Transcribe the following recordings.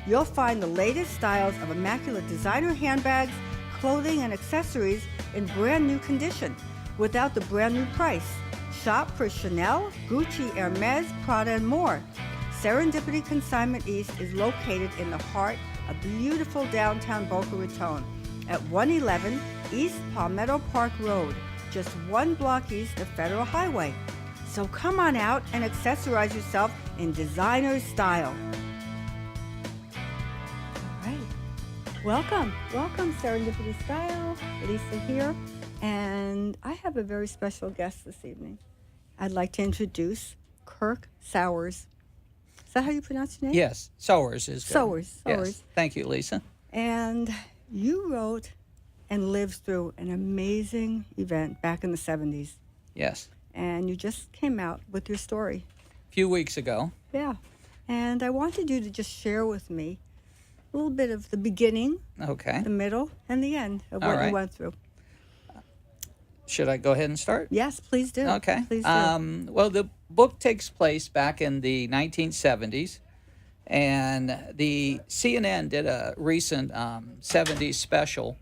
You'll find the latest styles of immaculate designer handbags, clothing, and accessories in brand new condition without the brand new price. Shop for Chanel, Gucci, Hermes, Prada, and more. Serendipity Consignment East is located in the heart of beautiful downtown Boca Raton at 111 East Palmetto Park Road, just 1 block east of Federal Highway. So come on out and accessorize yourself in designer style. All right. Welcome, Serendipity Style. Lisa here. And I have a very special guest this evening. I'd like to introduce Kirk Sowers. Is that how you pronounce your name? Yes, Sowers is good. Sowers. Yes. Thank you, Lisa. And you wrote and lived through an amazing event back in the 70s. Yes. And you just came out with your story. A few weeks ago. Yeah. And I wanted you to just share with me a little bit of the beginning, Okay. the middle, and the end of All what right. you went through. Should I go ahead and start? Yes, please do. Okay. Please do. Well, the book takes place back in the 1970s, and the CNN did a recent 70s special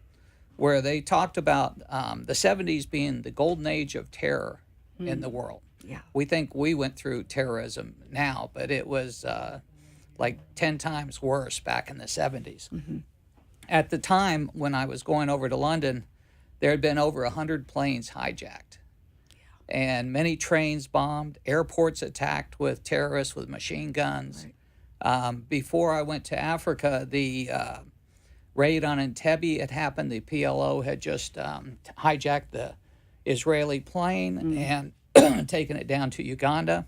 where they talked about the 70s being the golden age of terror in the world. Yeah. We think we went through terrorism now, but it was like 10 times worse back in the 70s. Mm-hmm. At the time when I was going over to London, there had been over 100 planes hijacked, and many trains bombed, airports attacked with terrorists with machine guns. Right. Before I went to Africa, the raid on Entebbe had happened. The PLO had just hijacked the Israeli plane and taken it down to Uganda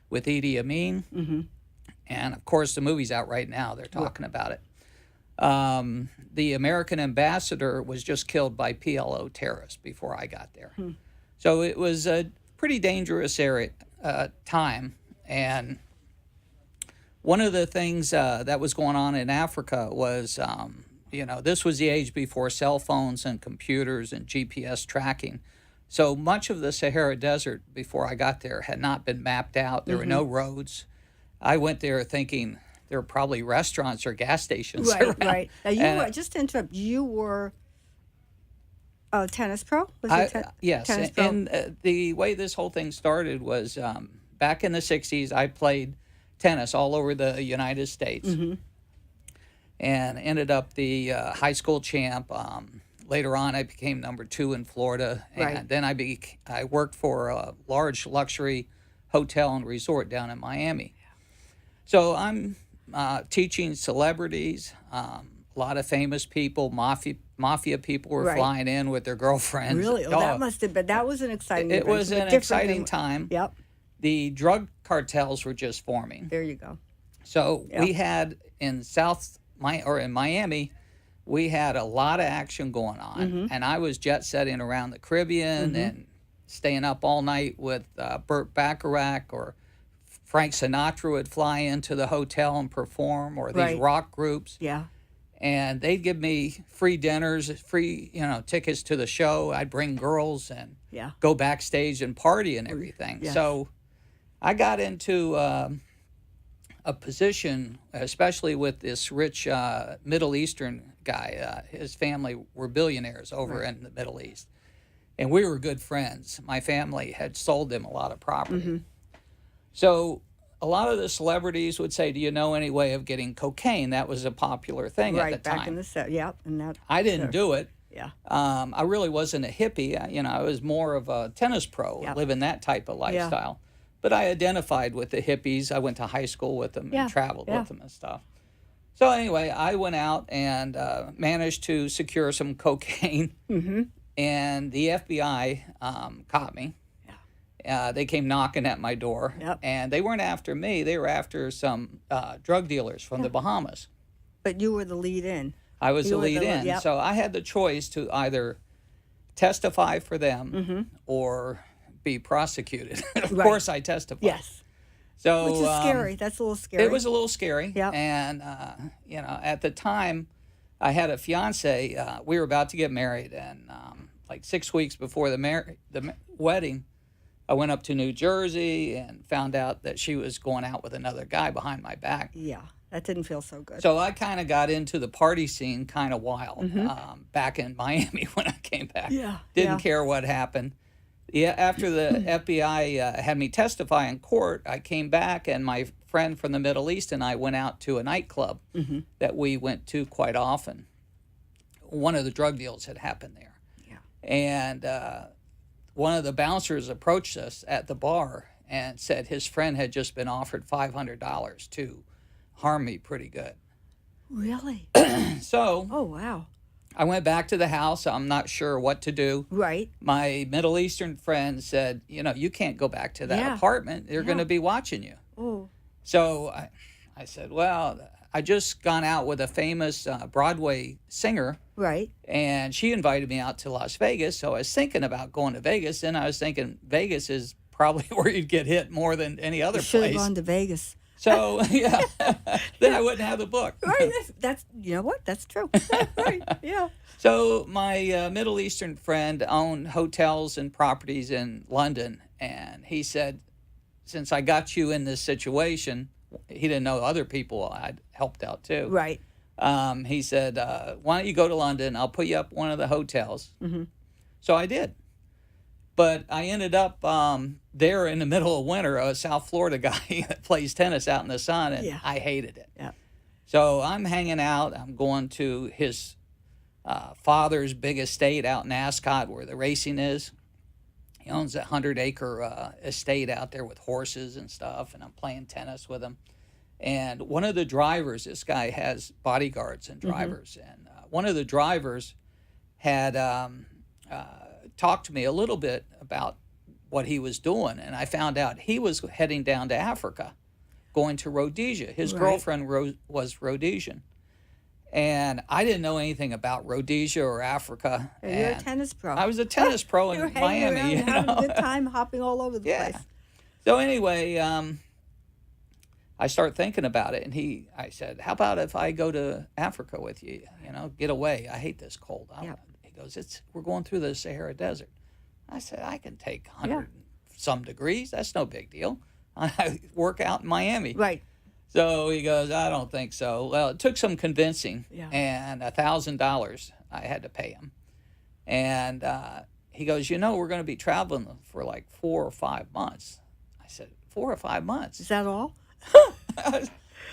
with Idi Amin. Mm-hmm. And, of course, the movie's out right now. They're talking about it. The American ambassador was just killed by PLO terrorists before I got there. So it was a pretty dangerous time. And one of the things that was going on in Africa was, this was the age before cell phones and computers and GPS tracking. So much of the Sahara Desert before I got there had not been mapped out. There were no roads. I went there thinking there were probably restaurants or gas stations around. Right. Now you were, just to interrupt, you were a tennis pro? Yes, tennis pro? and the way this whole thing started was back in the 60s, I played tennis all over the United States and ended up the high school champ. Later on, I became number 2 in Florida, and then I worked for a large luxury hotel and resort down in Miami. So I'm teaching celebrities, a lot of famous people, mafia people were flying in with their girlfriends. Really? Oh, that must have been, that was an exciting It event. was an exciting time. Yep. The drug cartels were just forming. There you go. So we had in Miami, we had a lot of action going on, and I was jet setting around the Caribbean and staying up all night with Burt Bacharach, or Frank Sinatra would fly into the hotel and perform, or these rock groups. Yeah. And they'd give me free dinners, free tickets to the show. I'd bring girls and go backstage and party and everything. Yes. So I got into a position, especially with this rich Middle Eastern guy. His family were billionaires over in the Middle East. And we were good friends. My family had sold them a lot of property. So a lot of the celebrities would say, do you know any way of getting cocaine? That was a popular thing at the time. Right, back in the set. Yep. And that, I didn't do it. Yeah. I really wasn't a hippie. I was more of a tennis pro, living that type of lifestyle. But I identified with the hippies. I went to high school with them and traveled with them and stuff. So anyway, I went out and managed to secure some cocaine. And the FBI caught me. They came knocking at my door, and they weren't after me. They were after some drug dealers from the Bahamas. But you were the lead in. I was the lead in. So I had the choice to either testify for them or be prosecuted. Of course, I testified. Yes. So, which is scary. That's a little scary. It was a little scary. Yeah. And, at the time, I had a fiance. We were about to get married, and like 6 weeks before the wedding, I went up to New Jersey and found out that she was going out with another guy behind my back. Yeah. That didn't feel so good. So I kind of got into the party scene kind of wild back in Miami when I came back. Yeah, Didn't yeah. care what happened. Yeah, after the FBI had me testify in court, I came back, and my friend from the Middle East and I went out to a nightclub that we went to quite often. One of the drug deals had happened there. Yeah. And one of the bouncers approached us at the bar and said his friend had just been offered $500 to harm me pretty good. Really? So Oh, wow. I went back to the house. I'm not sure what to do. Right. My Middle Eastern friend said, you can't go back to that Yeah. apartment. They're going to be watching you. Oh, So I said, well, I just gone out with a famous Broadway singer, right. and she invited me out to Las Vegas. So I was thinking about going to Vegas, and I was thinking Vegas is probably where you'd get hit more than any other You should have place. gone to Vegas. So, yeah, then I wouldn't have the book. Right. That's you know what? That's true. Right. Yeah. So my Middle Eastern friend owned hotels and properties in London, and he said, since I got you in this situation, he didn't know other people I'd helped out too. Right. He said, why don't you go to London? I'll put you up one of the hotels. So I did. But I ended up there in the middle of winter, a South Florida guy that plays tennis out in the sun, and Yeah. I hated it. Yeah. So I'm hanging out. I'm going to his father's big estate out in Ascot where the racing is. He owns a 100-acre estate out there with horses and stuff, and I'm playing tennis with him. And one of the drivers, this guy has bodyguards and drivers, and one of the drivers had talked to me a little bit about what he was doing, and I found out he was heading down to Africa, going to Rhodesia. His Right. girlfriend was Rhodesian. And I didn't know anything about Rhodesia or Africa. You're a and tennis pro. I was a tennis pro You're in hanging Miami. around, You having know? a good time, hopping all over the Yeah. place. So anyway, I start thinking about it, and I said, "How about if I go to Africa with you? Get away. I hate this cold." Yeah. He goes, "We're going through the Sahara Desert." I said, "I can take 100 some degrees. That's no big deal. I work out in Miami." Right. So he goes, "I don't think so." Well, it took some convincing, Yeah. and $1,000 I had to pay him. And he goes, "We're going to be traveling for like 4 or 5 months." I said, 4 or 5 months? Is that all?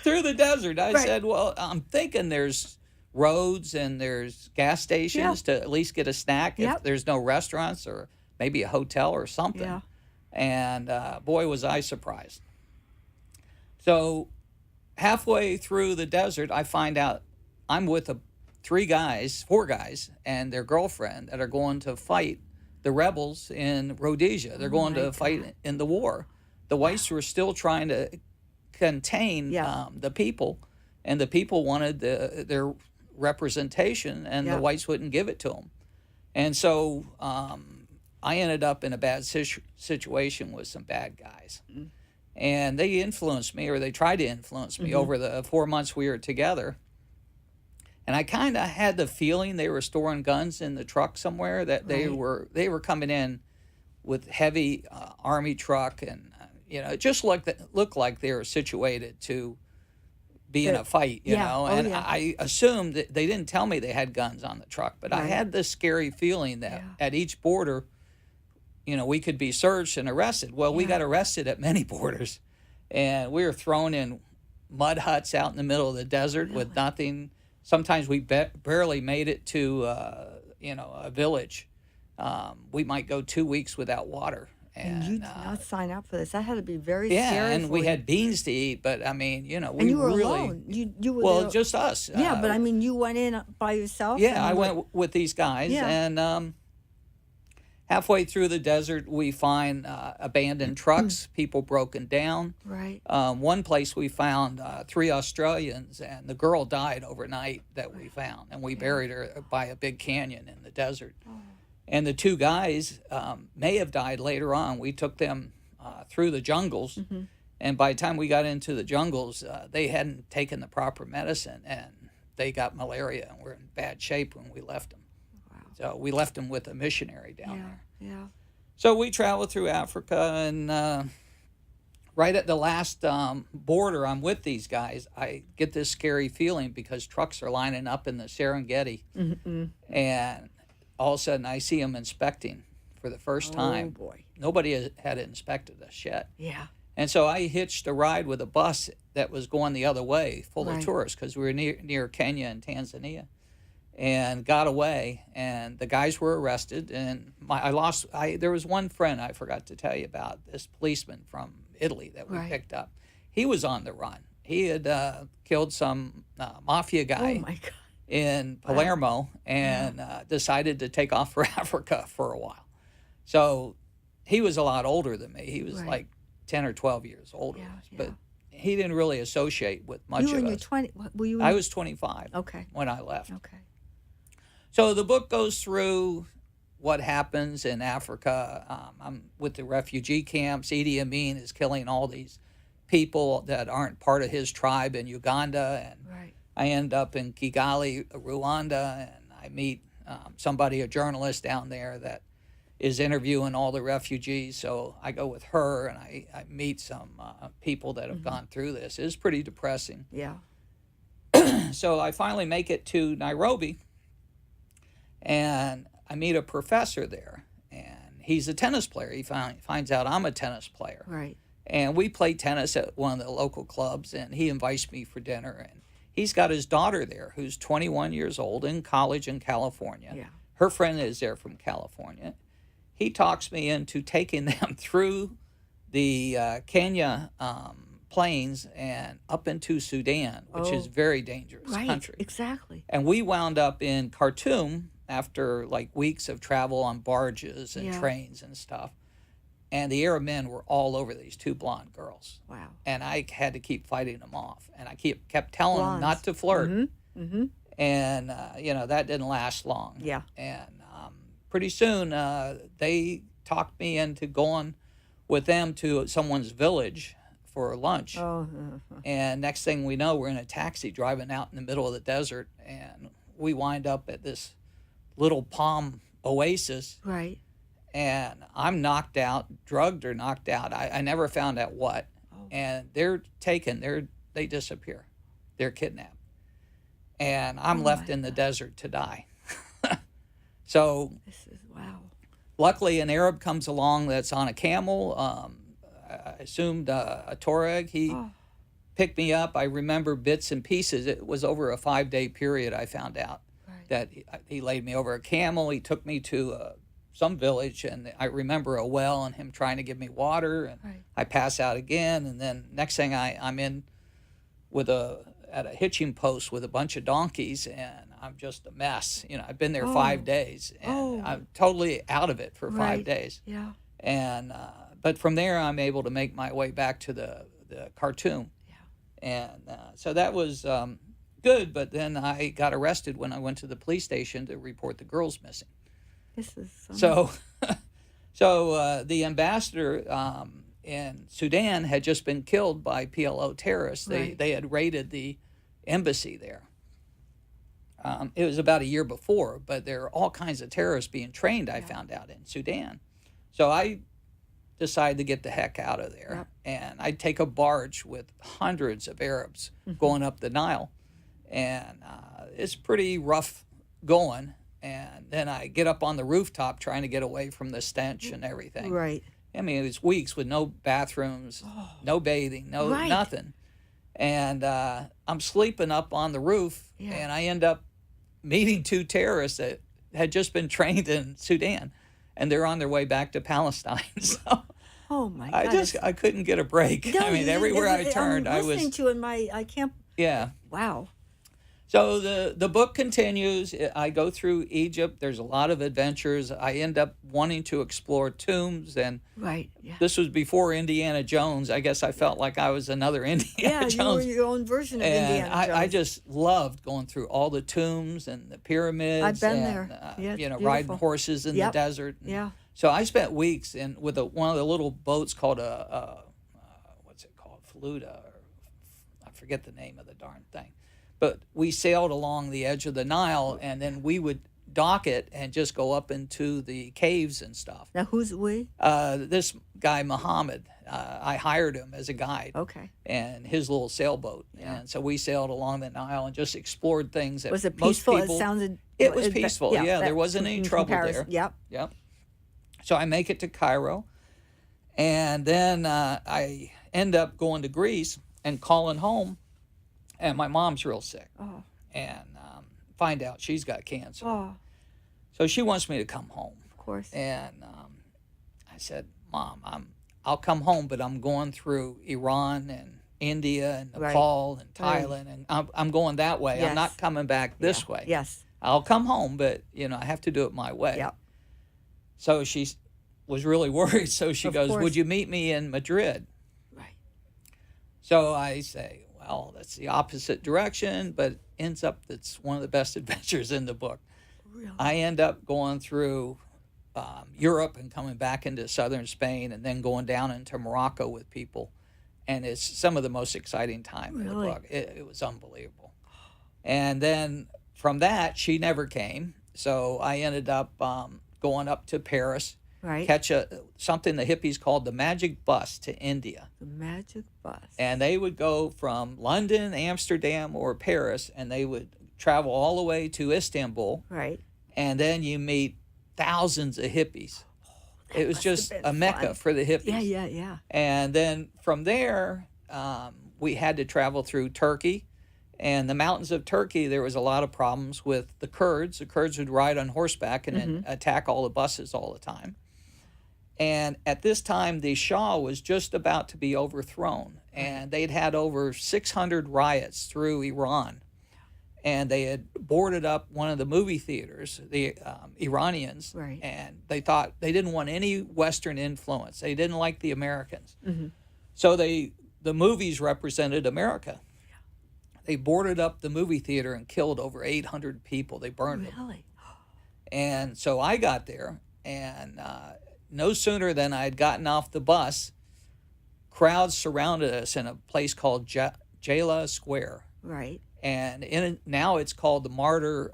Through the desert. I Right. said, "Well, I'm thinking there's roads and there's gas stations to at least get a snack if Yep. there's no restaurants or maybe a hotel or something." Yeah. And boy, was I surprised. So halfway through the desert, I find out I'm with 4 guys, and their girlfriend that are going to fight the rebels in Rhodesia. They're going my to fight in the war. The whites were still trying to contain Yeah. the people, and the people wanted their representation, and Yeah. the whites wouldn't give it to them. And so I ended up in a bad situation with some bad guys. And they influenced me, or they tried to influence me over the 4 months we were together. And I kind of had the feeling they were storing guns in the truck somewhere, that they were coming in with heavy army truck, and it just looked like they were situated to be in a fight, you Yeah. know. Oh, And yeah. I assumed that they didn't tell me they had guns on the truck, but I Right. had this scary feeling that at each border, we could be searched and arrested. Well, we Yeah. got arrested at many borders, and we were thrown in mud huts out in the middle of the desert with nothing. Sometimes we barely made it to, a village. We might go 2 weeks without water. And you did not sign up for this. That had to be very yeah, scary. and for we you. had beans to eat, but I mean, we And you were really alone. You were well, there- just us. Yeah, but I mean, you went in by yourself. Yeah, and I you went with these guys, Yeah. and halfway through the desert, we find abandoned trucks, people broken down. Right. One place we found 3 Australians, and the girl died overnight that we found, and we buried her by a big canyon in the desert. And the 2 guys may have died later on. We took them through the jungles, and by the time we got into the jungles, they hadn't taken the proper medicine, and they got malaria, and were in bad shape when we left them. So we left them with a missionary down there. Yeah. So we traveled through Africa, and right at the last border, I'm with these guys. I get this scary feeling because trucks are lining up in the Serengeti, and all of a sudden I see them inspecting for the first time. Oh boy. Nobody had inspected us yet. Yeah. And so I hitched a ride with a bus that was going the other way, full of Right. tourists, because we were near Kenya and Tanzania, and got away. And the guys were arrested. And there was one friend I forgot to tell you about, this policeman from Italy that we Right. picked up. He was on the run. He had killed some mafia Oh guy my God. in Palermo and decided to take off for Africa for a while. So he was a lot older than me. He was Right. like 10 or 12 years older. Yeah, But yeah. he didn't really associate with much You were of in your us. 20. Were you? In I was 25 Okay. when I left. Okay. So the book goes through what happens in Africa. I'm with the refugee camps. Idi Amin is killing all these people that aren't part of his tribe in Uganda. And Right. I end up in Kigali, Rwanda, and I meet somebody, a journalist down there that is interviewing all the refugees. So I go with her and I meet some people that have gone through this. It's pretty depressing. Yeah. So I finally make it to Nairobi, and I meet a professor there, and he's a tennis player. He finds out I'm a tennis player. Right. And we play tennis at one of the local clubs, and he invites me for dinner. And he's got his daughter there, who's 21 years old, in college in California. Yeah. Her friend is there from California. He talks me into taking them through the Kenya plains and up into Sudan, which is very dangerous Right. country. Exactly. And we wound up in Khartoum after like weeks of travel on barges and Yeah. trains and stuff. And the Arab men were all over these two blonde girls. Wow. And I had to keep fighting them off. And I kept telling them Blondes. not to flirt. Mm-hmm. And, that didn't last long. Yeah. And pretty soon they talked me into going with them to someone's village for lunch. Oh. And next thing we know, we're in a taxi driving out in the middle of the desert. And we wind up at this little palm oasis. Right. And I'm knocked out, drugged or knocked out. I never found out what. And they're taken. They disappear. They're kidnapped. And I'm left in the desert to die. So This is wow. luckily an Arab comes along that's on a camel. I assumed a Tuareg. He picked me up. I remember bits and pieces. It was over a 5-day period I found out that he laid me over a camel. He took me to some village, and I remember a well and him trying to give me water, and I pass out again, and then next thing I'm in at a hitching post with a bunch of donkeys, and I'm just a mess. I've been there 5 days, and I'm totally out of it for 5 days. Yeah. And but from there I'm able to make my way back to the Khartoum. And so that was good, but then I got arrested when I went to the police station to report the girls missing. This is So the ambassador in Sudan had just been killed by PLO terrorists. They had raided the embassy there. It was about a year before, but there are all kinds of terrorists being trained, I found out, in Sudan. So I decided to get the heck out of there. And I'd take a barge with hundreds of Arabs going up the Nile. And it's pretty rough going. And then I get up on the rooftop trying to get away from the stench and everything. Right. I mean, it was weeks with no bathrooms, no bathing, nothing. And I'm sleeping up on the roof, and I end up meeting two terrorists that had just been trained in Sudan, and they're on their way back to Palestine. So Oh my God. I couldn't get a break. I mean, everywhere I turned, I I'm was. listening to in my. I can't. Yeah. Wow. So the book continues. I go through Egypt. There's a lot of adventures. I end up wanting to explore tombs, and Right. Yeah. this was before Indiana Jones. I guess I felt like I was another Indiana Yeah. You Jones. were your own version of And Indiana Jones. I just loved going through all the tombs and the pyramids. I've been and, there. Yeah, it's riding beautiful. horses in the Yep. desert. And Yeah. So I spent weeks with one of the little boats called what's it called, Faluda, or I forget the name of the darn thing. But we sailed along the edge of the Nile, and then we would dock it and just go up into the caves and stuff. Now who's we? This guy Muhammad I hired him as a guide. Okay. And his little sailboat. Yeah. And so we sailed along the Nile and just explored things that Was it most peaceful? people. It sounded. It was peaceful. Yeah, there wasn't any in trouble comparison. there. Yep. Yep. So I make it to Cairo, and then I end up going to Greece and calling home, and my mom's real sick, Oh. and find out she's got cancer. Oh. So she wants me to come home, Of course. and I said, Mom, I'll come home, but I'm going through Iran and India and Nepal and Thailand, and I'm going that way. Yes. I'm not coming back this way. Yes. I'll come home, but I have to do it my way. Yep. So she was really worried. So she goes, course. would you meet me in Madrid? Right. So I say, well, that's the opposite direction, but ends up that's one of the best adventures in the book. Really? I end up going through Europe and coming back into southern Spain and then going down into Morocco with people. And it's some of the most exciting time in the book. It was unbelievable. And then from that, she never came. So I ended up going up to Paris, Right. catch something the hippies called the magic bus to India. The magic bus. And they would go from London, Amsterdam, or Paris, and they would travel all the way to Istanbul. Right. And then you meet thousands of hippies. It was must have just been a mecca fun. for the hippies. Yeah. And then from there, we had to travel through Turkey. And the mountains of Turkey, there was a lot of problems with the Kurds. The Kurds would ride on horseback and then attack all the buses all the time. And at this time, the Shah was just about to be overthrown. And they'd had over 600 riots through Iran. And they had boarded up one of the movie theaters, the Iranians. Right. And they thought they didn't want any Western influence. They didn't like the Americans. Mm-hmm. So the movies represented America. They boarded up the movie theater and killed over 800 people. They burned them. Really? And so I got there, and no sooner than I had gotten off the bus, crowds surrounded us in a place called Jala Square. Right. And now it's called the Martyr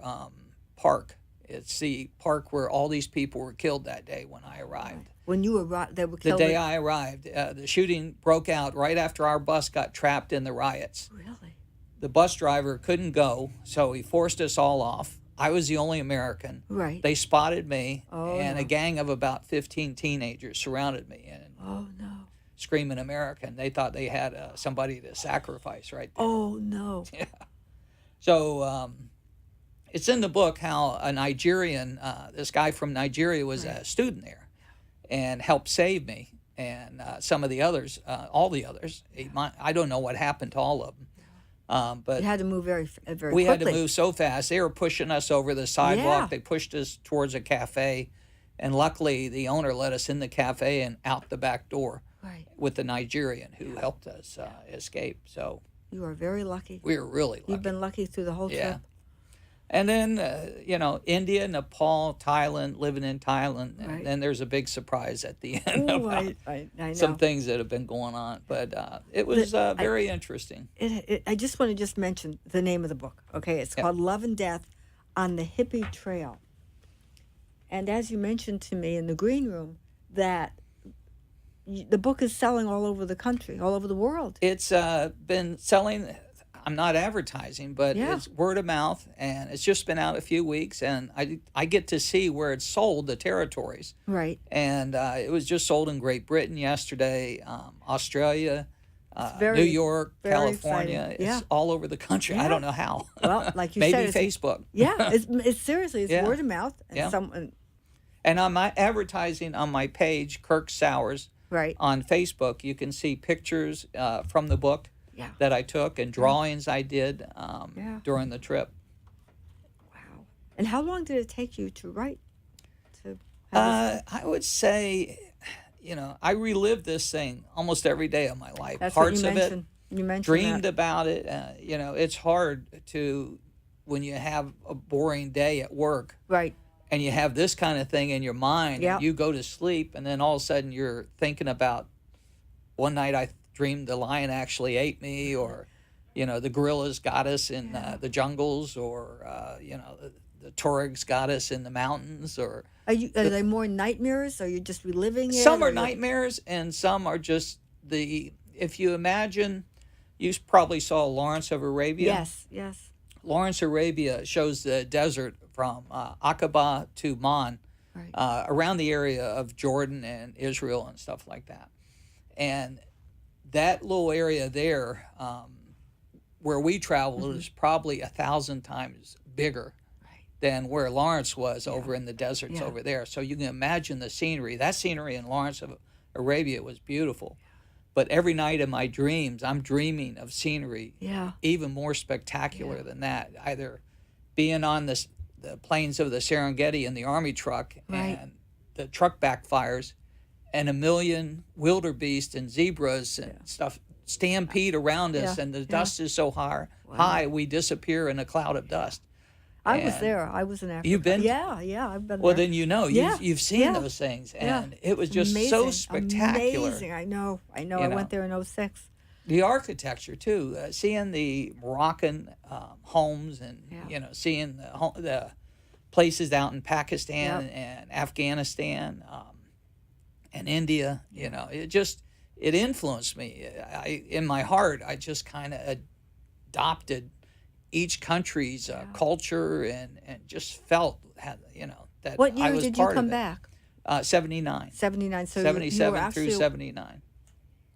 Park. It's the park where all these people were killed that day when I arrived. When you arrived, they were The killed. day I arrived, the shooting broke out right after our bus got trapped in the riots. Really? The bus driver couldn't go, so he forced us all off. I was the only American. Right. They spotted me, Oh, and no. a gang of about 15 teenagers surrounded me and Oh no. screaming American. They thought they had somebody to sacrifice right there. Oh no. Yeah. So it's in the book how a Nigerian, this guy from Nigeria was a student there and helped save me. And some of the others, all the others, I don't know what happened to all of them. But You had to move very we quickly. had to move so fast. They were pushing us over the sidewalk. Yeah. They pushed us towards a cafe. And luckily, the owner let us in the cafe and out the back door Right. with the Nigerian who helped us escape. So You are very lucky. we were really lucky. You've been lucky through the whole Yeah. trip. And then, India, Nepal, Thailand, living in Thailand. Right. And then there's a big surprise at the end Ooh, about I know. some things that have been going on. But it was very interesting. I just want to just mention the name of the book. Okay, it's called Love and Death on the Hippie Trail. And as you mentioned to me in the green room, that the book is selling all over the country, all over the world. It's been selling. I'm not advertising, but it's word of mouth, and it's just been out a few weeks, and I get to see where it's sold, the territories. Right. And it was just sold in Great Britain yesterday, Australia, very, New York, very California. exciting. Yeah. It's all over the country. I Yeah. don't know how. Well, like you Maybe said, it's- Facebook. Yeah, it's seriously, it's Yeah. word of mouth. And Yeah. someone, And on my advertising on my page, Kirk Sowers, right. on Facebook, you can see pictures from the book Yeah. that I took and drawings I did during the trip. Wow. And how long did it take you to write? To have I would say, I relived this thing almost every day of my life. that's Parts what you of mentioned. it, You mentioned dreamed that. about it. It's hard to, when you have a boring day at work Right. and you have this kind of thing in your mind, Yep. and you go to sleep, and then all of a sudden you're thinking about, one night I dreamed the lion actually ate me, or, the gorillas got us in the jungles, or, the Tuaregs got us in the mountains, or Are they more nightmares? Or are you just reliving it? some or are nightmares, and some are just if you imagine, you probably saw Lawrence of Arabia. Yes, yes. Lawrence of Arabia shows the desert from Aqaba to Man, Right. around the area of Jordan and Israel and stuff like that. And that little area there, where we traveled, is probably 1,000 times bigger than where Lawrence was over in the deserts over there. So you can imagine the scenery. That scenery in Lawrence of Arabia was beautiful. But every night in my dreams, I'm dreaming of scenery even more spectacular than that. Either being on the plains of the Serengeti in the army truck, and the truck backfires, and a million wildebeest and zebras and stuff stampede around us, and the dust is so high we disappear in a cloud of dust. I was there. I was in Africa. You've been? Yeah, I've been Well, there. then you've seen those things, and it was just so spectacular. Amazing. I know. I know. went there in '06. The architecture too, seeing the Moroccan homes, and seeing the places out in Pakistan and Afghanistan and India. It influenced me. In my heart, I just kind of adopted each country's culture, and just felt that What year I was did you part come of it. back? 79. 79. So 77 you were through actually, 79.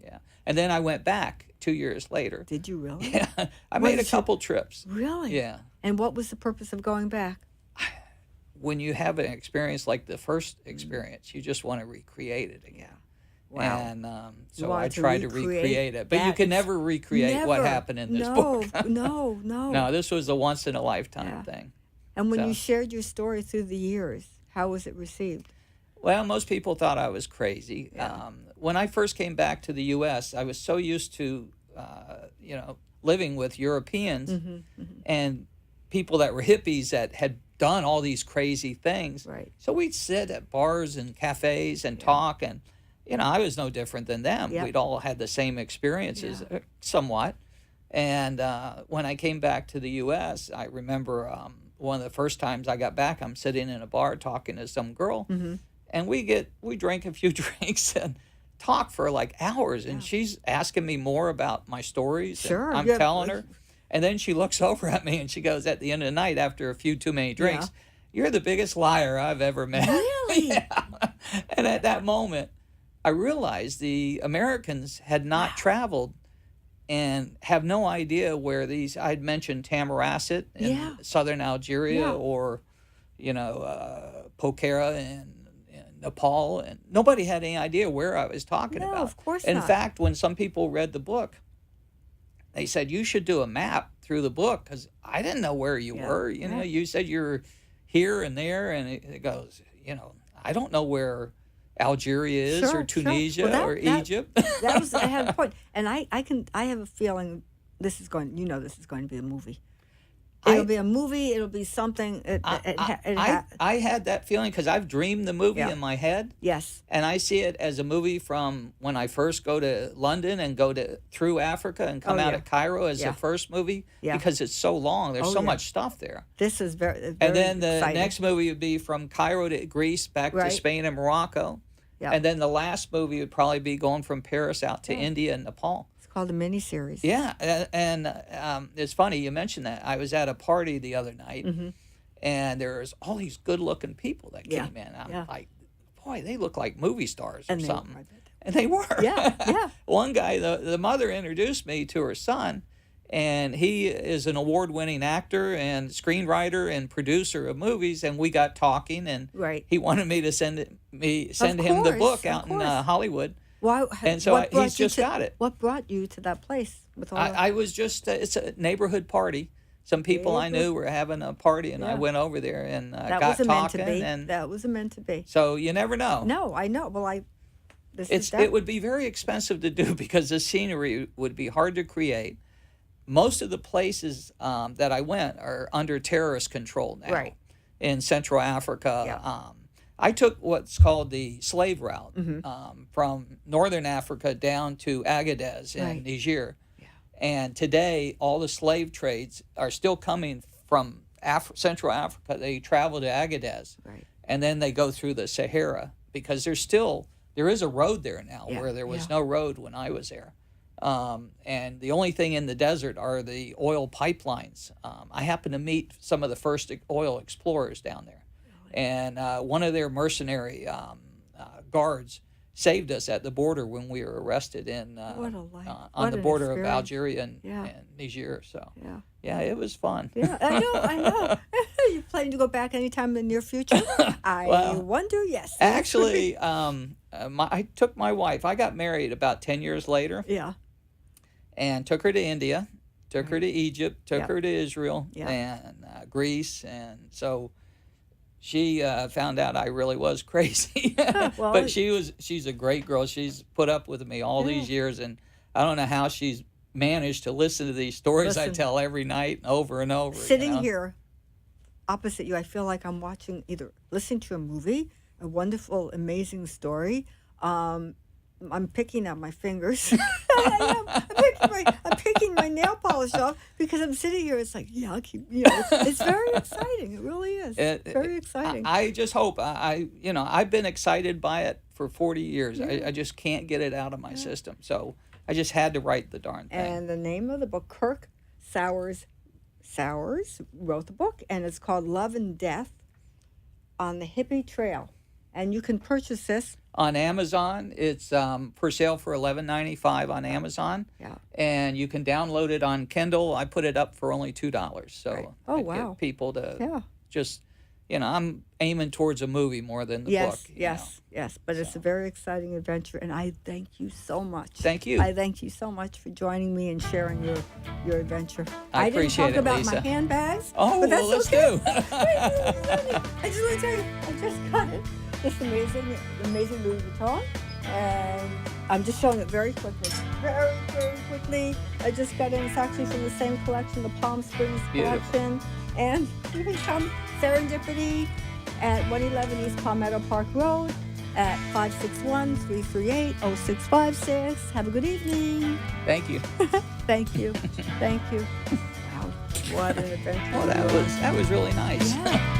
Yeah. And then I went back 2 years later. Did you really? Yeah. I made a couple trips. Really? Yeah. And what was the purpose of going back? When you have an experience like the first experience, you just want to recreate it again. Wow. And so wanted I to tried to recreate it. But you that can never recreate what happened in this book. No. No, this was a once-in-a-lifetime thing. And when you shared your story through the years, how was it received? Well, most people thought I was crazy. When I first came back to the U.S., I was so used to, living with Europeans and people that were hippies that had done all these crazy things. Right. So we'd sit at bars and cafes and talk, and I was no different than them. Yep. We'd all had the same experiences, somewhat. And when I came back to the U.S., I remember one of the first times I got back, I'm sitting in a bar talking to some girl, and we drank a few drinks and talk for like hours, and she's asking me more about my stories. Sure. And I'm telling her. And then she looks over at me and she goes, at the end of the night, after a few too many drinks, "You're the biggest liar I've ever met." Really? And at that moment, I realized the Americans had not traveled and have no idea where I'd mentioned Tamarasset in southern Algeria, or, Pokhara in Nepal, and nobody had any idea where I was talking about. Of course In not. fact, when some people read the book, they said, "You should do a map through the book," because I didn't know where you were. You said you're here and there, and it goes, I don't know where Algeria is, or Tunisia, or Egypt. I had a point, and I have a feeling this is going to be a movie. It'll be a movie. It'll be something. I had that feeling because I've dreamed the movie in my head. Yes. And I see it as a movie from when I first go to London and go through Africa and come out at Cairo as the first movie, because it's so long. There's so much stuff there. This is very and then the exciting. next movie would be from Cairo to Greece, back to Spain and Morocco. Yeah. And then the last movie would probably be going from Paris out to India and Nepal. It's called a miniseries. Yeah, and it's funny you mentioned that. I was at a party the other night, and there's all these good-looking people that came in. I'm like, boy, they look like movie stars or something. And they were. Yeah. One guy, the mother introduced me to her son, and he is an award-winning actor and screenwriter and producer of movies. And we got talking, and he wanted me to send him the book out in Hollywood. Why? And so he's just got it. What brought you to that place? With all I was just, it's a neighborhood party. Some people I knew were having a party, and I went over there and got talking. And that was meant to be. So you never know. No, I know. Well, it would be very expensive to do because the scenery would be hard to create. Most of the places that I went are under terrorist control now in Central Africa. Yeah. I took what's called the slave route from northern Africa down to Agadez in Niger. Yeah. And today, all the slave trades are still coming from Central Africa, they travel to Agadez, Right. and then they go through the Sahara, because there is a road there now where there was no road when I was there. And the only thing in the desert are the oil pipelines. I happened to meet some of the first oil explorers down there. And one of their mercenary guards saved us at the border when we were arrested on the border of Algeria and Niger. So, yeah, it was fun. Yeah, I know. You planning to go back anytime in the near future? I wonder, yes. Actually, I took my wife. I got married about 10 years later. Yeah. And took her to India, took her to Egypt, took her to Israel and Greece. And so she found out I really was crazy. But she's a great girl. She's put up with me all these years. And I don't know how she's managed to listen to these stories I tell every night and over and over. Sitting here opposite you, I feel like I'm listening to a movie, a wonderful, amazing story. I'm picking at my fingers. I'm picking my nail polish off because I'm sitting here. It's like, it's very exciting. It really is. Very exciting. I just hope I've been excited by it for 40 years. I just can't get it out of my system. So I just had to write the darn thing. And the name of the book, Kirk Sowers wrote the book, and it's called Love and Death on the Hippie Trail. And you can purchase this on Amazon. It's for sale for $11.95 on Amazon. Yeah. And you can download it on Kindle. I put it up for only $2. So I get people to just, I'm aiming towards a movie more than the book. Yes. But it's a very exciting adventure, and I thank you so much. Thank you. I thank you so much for joining me and sharing your adventure. I appreciate didn't talk it, about Lisa. my handbags. Oh, but that's well, let's okay. do. I just want to tell you, I just got it. This amazing Louis Vuitton, and I'm just showing it very quickly. Very, very quickly. I just got it. It's actually from the same collection, the Palm Springs collection. And you can come Serendipity at 111 East Palmetto Park Road at 561-338-0656. Have a good evening. Thank you. Thank you. Thank you. Wow, what an adventure. Well, that was really nice. Yeah.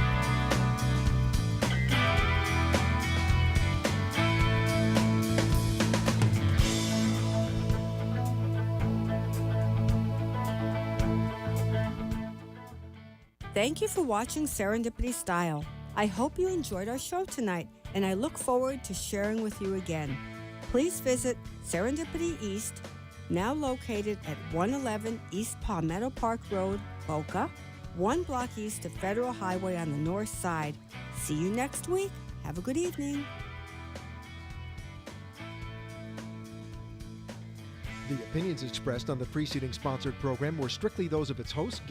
Thank you for watching Serendipity Style. I hope you enjoyed our show tonight, and I look forward to sharing with you again. Please visit Serendipity East, now located at 111 East Palmetto Park Road, Boca, 1 block east of Federal Highway on the north side. See you next week. Have a good evening. The opinions expressed on the preceding sponsored program were strictly those of its host.